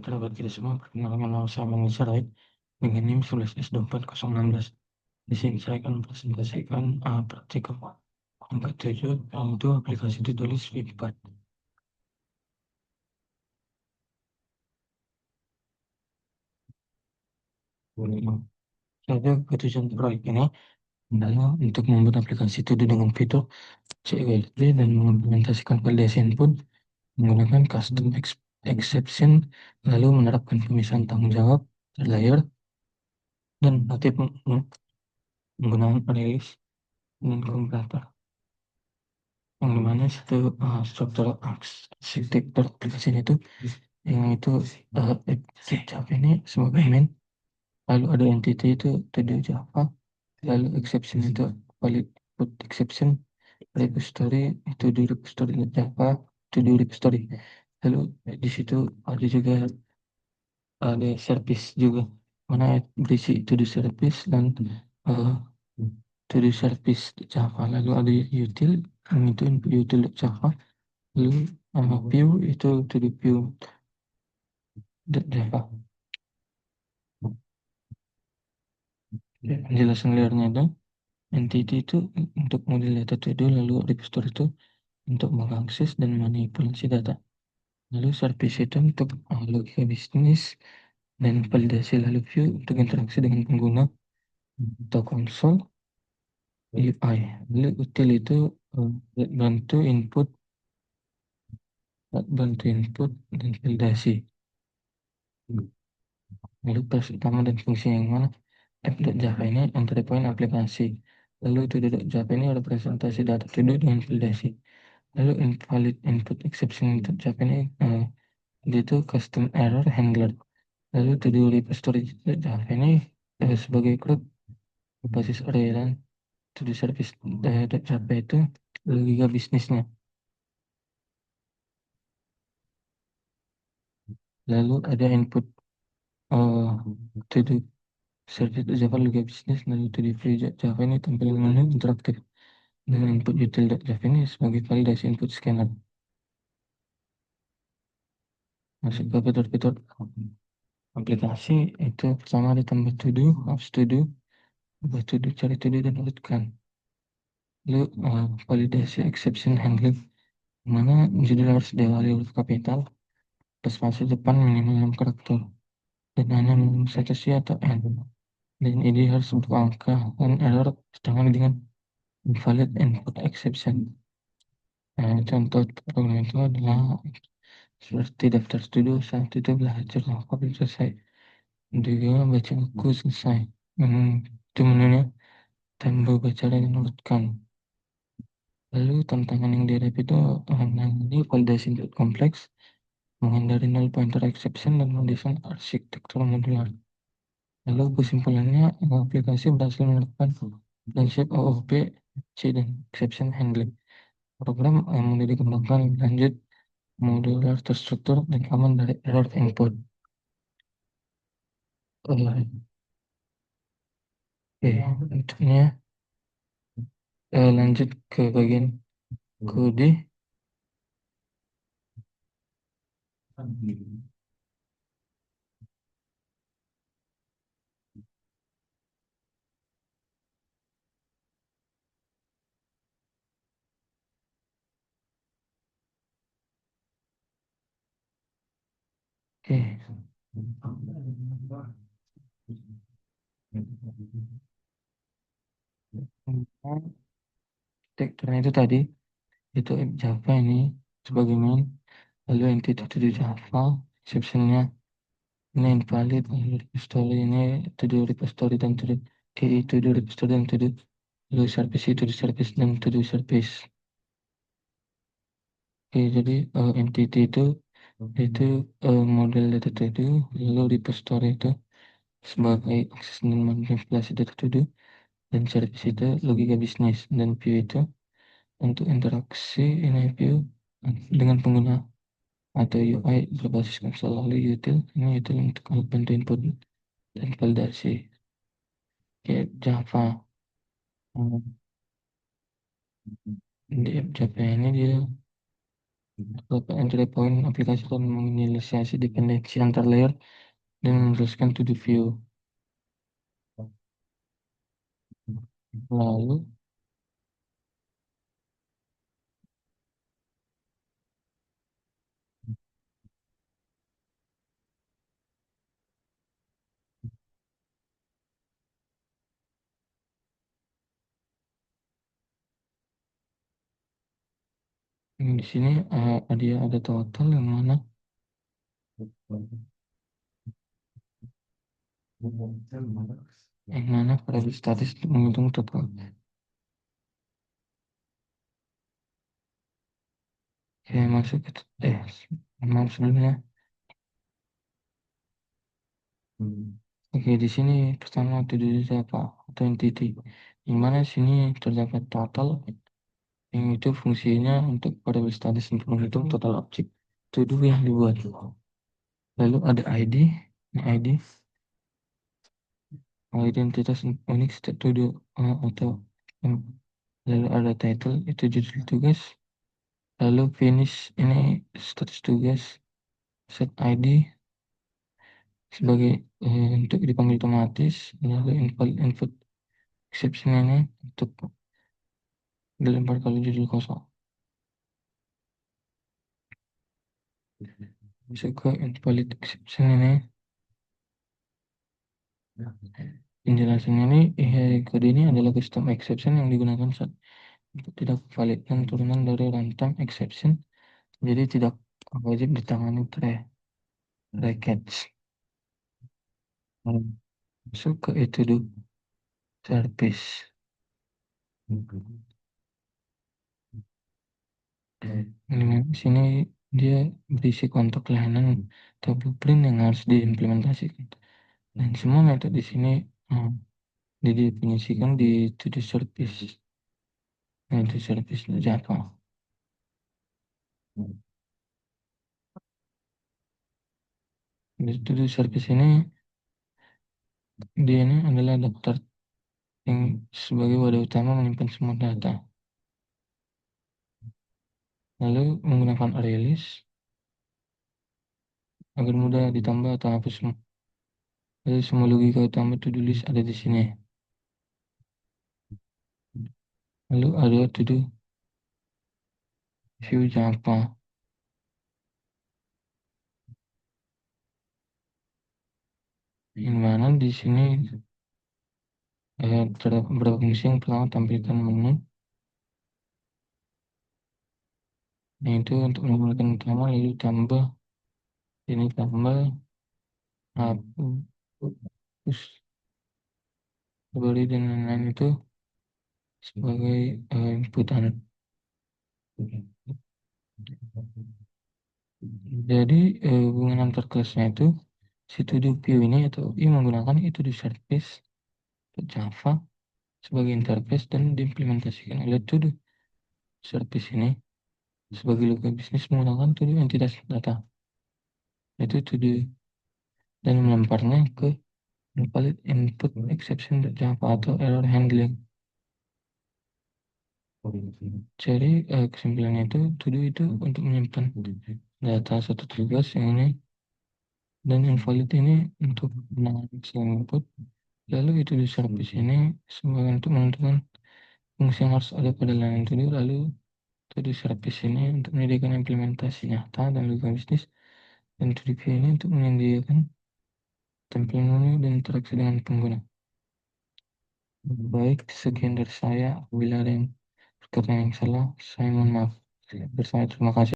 terdapat kita semua perkenalkan nama saya Mandy Sarai dengan NIM 11S24016. Di sini saya akan presentasikan praktikum yang ketujuh, yaitu aplikasi tulis Flipkart. Jadi ketujuan proyek ini adalah untuk membuat aplikasi to dengan fitur CWLP dan mengimplementasikan validasi input menggunakan custom exception, lalu menerapkan pemisahan tanggung jawab layer dan notif menggunakan release dan kompilator, yang dimana situ struktur arsitektur aplikasinya itu yang itu Java ini sebagai main, lalu ada entity itu to Java, lalu exception itu valid put exception, repository itu di repository Java, to repository, lalu di situ ada juga ada service juga mana berisi to service dan uh, to service Java, lalu ada util yang itu input util Java, lalu view itu to view Java. Penjelasan layarnya itu entity itu untuk model data to lalu repository itu untuk mengakses dan manipulasi data, lalu service itu untuk logika bisnis dan validasi, lalu view untuk interaksi dengan pengguna atau konsol UI, lalu util itu uh, bantu input bantu input dan validasi, lalu proses utama dan fungsi yang mana app.java ini entry point aplikasi, lalu itu Java ini representasi data to dengan validasi, lalu invalid input exception untuk Java ini dia itu custom error handler, lalu to repository Java ini sebagai grup berbasis array, dan to service Java itu logika bisnisnya, lalu ada input to service Java logika bisnis, lalu to free Java ini tampilan menu interaktif dengan input util Java ini sebagai validasi input scanner. Masuk ke fitur-fitur aplikasi itu pertama ada tambah to do, apps to do, ubah to do, cari to do dan urutkan. Lalu validasi exception handling, mana judul harus diawali huruf kapital, plus spasi depan minimal 6 karakter, dan hanya minimum satu C atau N, dan ini harus bentuk angka, dan error setengah dengan invalid input exception. Contoh program itu adalah seperti daftar to-do saat itu belajar lengkap belum selesai, juga baca buku selesai. Itu menunya tambah baca dan menurutkan. Lalu tantangan yang dihadapi itu ini validasi input kompleks, menghindari null pointer exception, dan mendesain arsitektur modular. Lalu kesimpulannya aplikasi berhasil menerapkan prinsip OOP, C, dan exception handling. Program mulai dikembangkan lebih lanjut, modular, terstruktur, dan aman dari error input. Untuknya lanjut ke bagian kode. Oke. Arsitekturnya itu tadi itu Java ini sebagai main, lalu entity to do Java, exceptionnya ini invalid, repository ini to do repository dan to do to do repository dan to do, lalu service itu di service dan to do service. Oke, jadi entity itu model data to do, lalu repository itu sebagai akses dan manipulasi data to do, dan service itu logika bisnis, dan view itu untuk interaksi ini view dengan pengguna atau UI berbasis konsol, lalu util ini util untuk bantu input dan validasi kayak Java. Di Java ini dia Beberapa entry point aplikasi akan menginisiasi dependensi antar layer dan meneruskan to the view. Lalu di sini ada total yang mana pada statis untuk menghitung total. Oke, masuk ke maaf sebelumnya. Oke, di sini pertama to do list apa atau entity. Yang mana sini terdapat total yang itu fungsinya untuk variable status untuk menghitung total objek to do yang dibuat. Lalu ada ID, ini ID identitas unik setiap to do atau lalu ada title itu judul tugas. Lalu finish ini status tugas, set ID sebagai untuk dipanggil otomatis, lalu input exception ini untuk dilempar kalau judul kosong. Masuk ke invalid exception ini, penjelasan ini kode ini adalah custom exception yang digunakan saat input tidak valid dan turunan dari runtime exception, jadi tidak wajib ditangani try catch. Masuk ke itu do service. Di sini dia berisi kontak layanan atau blueprint yang harus diimplementasikan. Dan semua metode di sini didefinisikan di to do service. Nah, itu service Java. Di to do service ini dia ini adalah daftar yang sebagai wadah utama menyimpan semua data. Lalu menggunakan array list agar mudah ditambah atau hapus semua. Lalu semua logika utama to do list ada di sini. Lalu ada to do view Java. Yang mana di sini terdapat beberapa fungsi. Yang pertama tampilkan menu, yaitu untuk menggunakan utama, lalu tambah ini tambah hapus beri dan lain-lain itu sebagai inputan. Jadi hubungan antar kelasnya itu si to do view ini atau i menggunakan itu di service Java sebagai interface dan diimplementasikan oleh to do service ini sebagai logika bisnis menggunakan to do entitas data, yaitu to do, dan melemparnya ke invalid input exception Java atau error handling. Jadi kesimpulannya itu to do itu untuk menyimpan data satu tugas yang ini, dan invalid ini untuk menangani input. Lalu itu di service ini sebagai untuk menentukan fungsi yang harus ada pada layanan to do. Lalu to do service ini untuk menyediakan implementasi nyata dan logika bisnis, dan to do view ini untuk menyediakan tampilan menu dan interaksi dengan pengguna. Baik, sekian dari saya. Apabila ada yang berkata yang salah, saya mohon maaf. Bersama terima kasih.